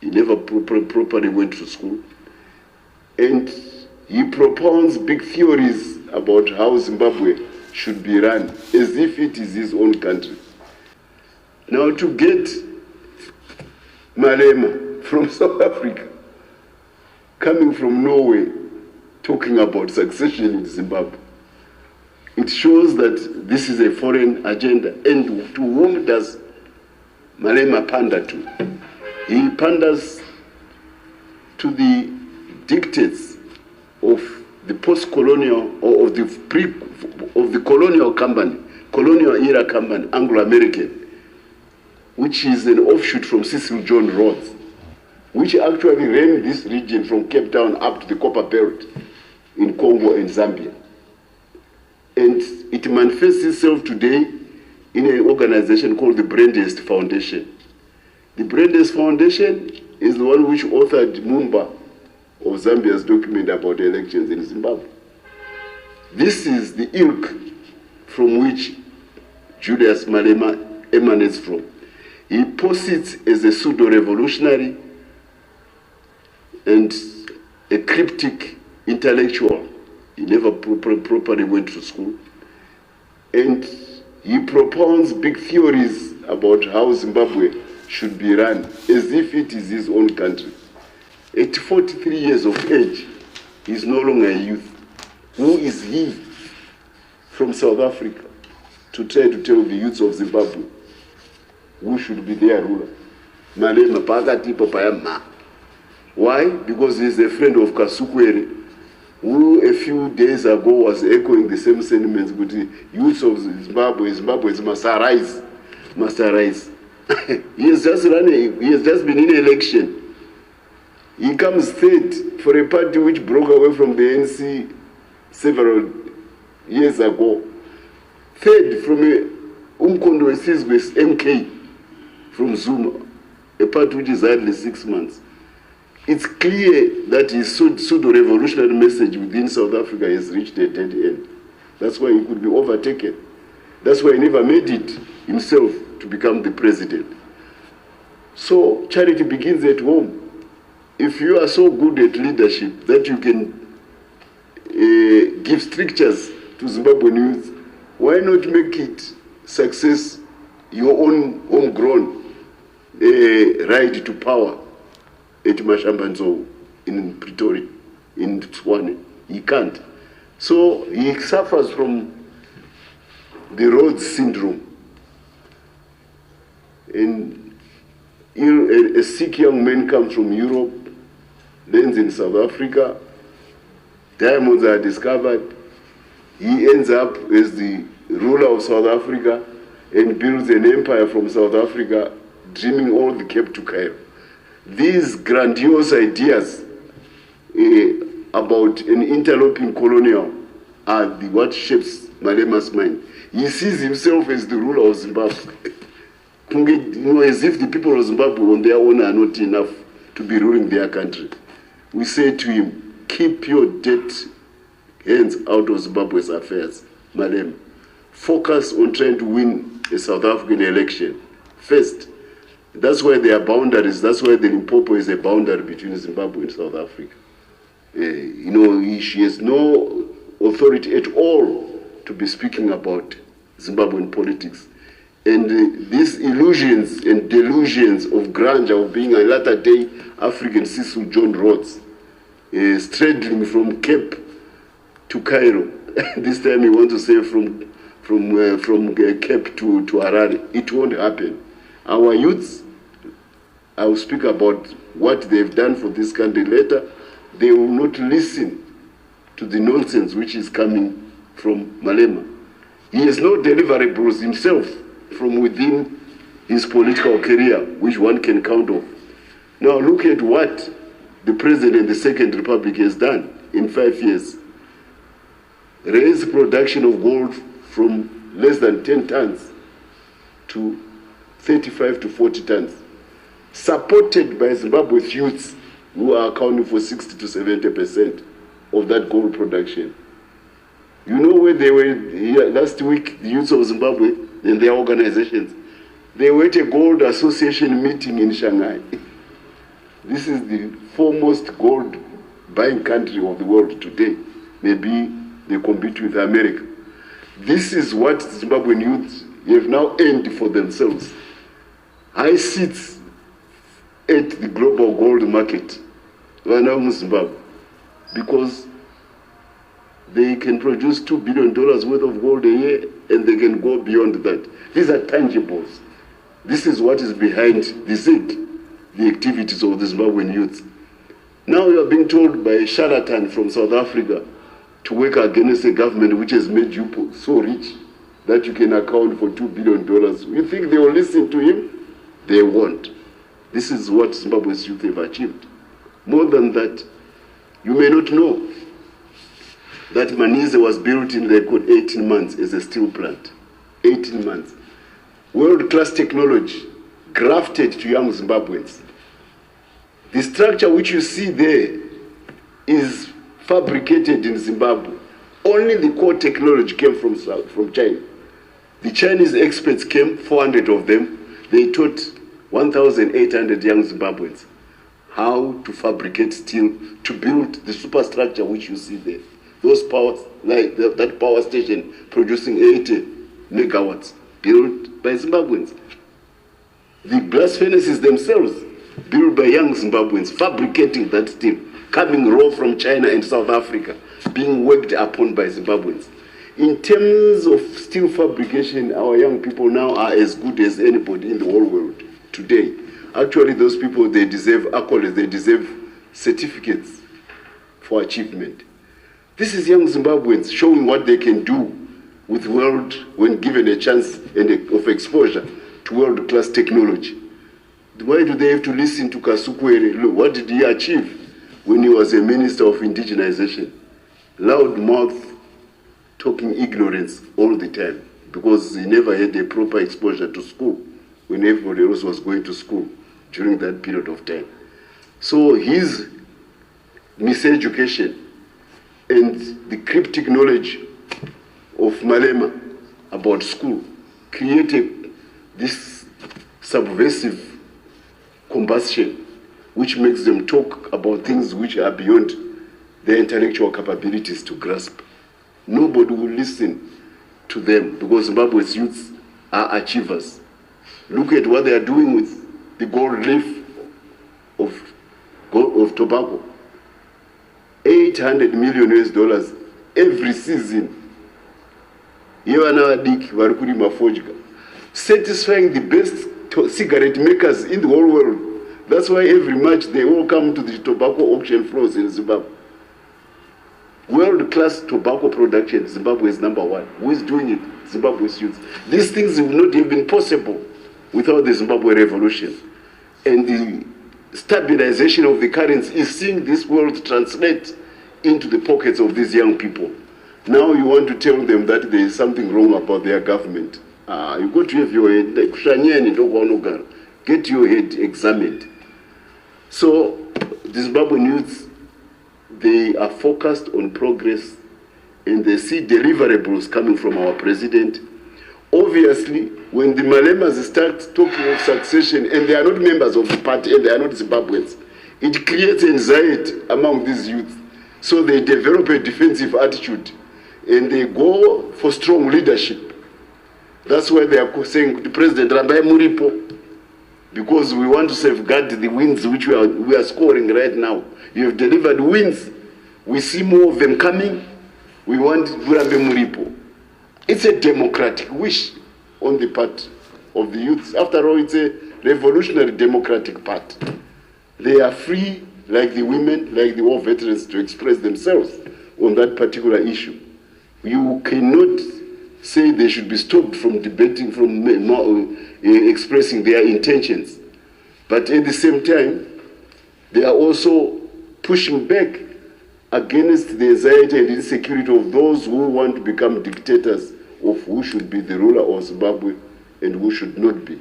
He never properly went to school. And he propounds big theories about how Zimbabwe should be run, as if it is his own country. Now, to get Malema from South Africa, coming from Norway, talking about succession in Zimbabwe, it shows that this is a foreign agenda. And to whom does Malema pander to? He panders to the dictates of the post-colonial or of the colonial company, colonial era company, Anglo-American, which is an offshoot from Cecil John Rhodes, which actually ran this region from Cape Town up to the Copper Belt in Congo and Zambia. And it manifests itself today in an organization called the Brandest Foundation. The Brandest Foundation is the one which authored Mumba of Zambia's document about the elections in Zimbabwe. This is the ilk from which Julius Malema emanates from. He posits as a pseudo-revolutionary and a cryptic intellectual. He never properly went to school. And he propounds big theories about how Zimbabwe should be run, as if it is his own country. At 43 years of age, he is no longer a youth. Who is he from South Africa to try to tell the youths of Zimbabwe who should be their ruler? Malema pakati papayama. Why? Because he is a friend of Kasukwere, who a few days ago was echoing the same sentiments with the youths of Zimbabwe. Zimbabwe must arise, must arise. He has just been in an election. He comes third for a party which broke away from the ANC several years ago. Third from Umkondo Sizwe's MK from Zuma, a party which is hardly 6 months. It's clear that his pseudo-revolutionary message within South Africa has reached a dead end. That's why he could be overtaken. That's why he never made it himself to become the president. So charity begins at home. If you are so good at leadership that you can give strictures to Zimbabwean youth, why not make it success your own homegrown right to power at Mashambanzo in Pretoria, in Tswane? He can't. So he suffers from the Rhodes syndrome. And a sick young man comes from Europe, lands in South Africa, diamonds are discovered, he ends up as the ruler of South Africa and builds an empire from South Africa, dreaming all the Cape to Cairo. These grandiose ideas about an interloping colonial are what shapes Malema's mind. He sees himself as the ruler of Zimbabwe. As if the people of Zimbabwe on their own are not enough to be ruling their country. We say to him, keep your dead hands out of Zimbabwe's affairs, Malema. Focus on trying to win a South African election first. That's why there are boundaries. That's why the Limpopo is a boundary between Zimbabwe and South Africa. She has no authority at all to be speaking about Zimbabwean politics. And these illusions and delusions of grandeur of being a latter-day African Cecil John Rhodes, straddling from Cape to Cairo. This time he wants to say from Cape to Harare. It won't happen. Our youths, I will speak about what they've done for this country later. They will not listen to the nonsense which is coming from Malema. He has no deliverables himself from within his political career, which one can count on. Now look at what the President of the Second Republic has done in 5 years. Raised production of gold from less than 10 tons to 35 to 40 tons, supported by Zimbabwe's youths who are accounting for 60 to 70% of that gold production. You know where they were last week, the youths of Zimbabwe and their organizations? They were at a Gold Association meeting in Shanghai. This is the foremost gold buying country of the world today. Maybe they compete with America. This is what Zimbabwean youth have now earned for themselves. High seats at the global gold market right now in Zimbabwe, because they can produce $2 billion worth of gold a year, and they can go beyond that. These are tangibles. This is what is behind the activities of the Zimbabwean youth. Now you are being told by a charlatan from South Africa to work against a government which has made you so rich that you can account for $2 billion. You think they will listen to him? They won't. This is what Zimbabwe's youth have achieved. More than that, you may not know that Manise was built in record 18 months as a steel plant. 18 months. World-class technology grafted to young Zimbabweans. The structure which you see there is fabricated in Zimbabwe. Only the core technology came from China. The Chinese experts came, 400 of them. They taught 1,800 young Zimbabweans how to fabricate steel to build the superstructure which you see there. Those powers, like that power station producing 80 megawatts, built by Zimbabweans. The blast furnaces themselves, built by young Zimbabweans, fabricating that steel, coming raw from China and South Africa, being worked upon by Zimbabweans. In terms of steel fabrication, our young people now are as good as anybody in the whole world today. Actually, those people, they deserve accolades, they deserve certificates for achievement. This is young Zimbabweans showing what they can do with the world when given a chance of exposure to world-class technology. Why do they have to listen to Kasukwere? Look, what did he achieve when he was a minister of indigenization? Loud mouth, talking ignorance all the time, because he never had a proper exposure to school when everybody else was going to school during that period of time. So his miseducation and the cryptic knowledge of Malema about school created this subversive combustion which makes them talk about things which are beyond their intellectual capabilities to grasp. Nobody will listen to them because Zimbabwe's youths are achievers. Look at what they are doing with the gold leaf of tobacco. $800 million every season. Satisfying the best cigarette makers in the whole world. That's why every March they all come to the tobacco auction floors in Zimbabwe. World-class tobacco production, Zimbabwe is #1. Who is doing it? Zimbabwe's youth. These things would not have been possible without the Zimbabwe revolution. And the stabilization of the currency is seeing this world translate into the pockets of these young people. Now you want to tell them that there is something wrong about their government. You got to have your head, get your head examined. So the Zimbabwean youths, they are focused on progress and they see deliverables coming from our president. Obviously, when the Malemas start talking of succession and they are not members of the party and they are not Zimbabweans, it creates anxiety among these youth. So they develop a defensive attitude and they go for strong leadership. That's why they are saying the President Rambai Muripo, because we want to safeguard the wins which we are scoring right now. You have delivered wins. We see more of them coming. We want Rambai Muripo. It's a democratic wish on the part of the youth. After all, it's a revolutionary democratic party. They are free, like the women, like the war veterans, to express themselves on that particular issue. You cannot say they should be stopped from debating, from expressing their intentions. But at the same time, they are also pushing back against the anxiety and insecurity of those who want to become dictators of who should be the ruler of Zimbabwe and who should not be.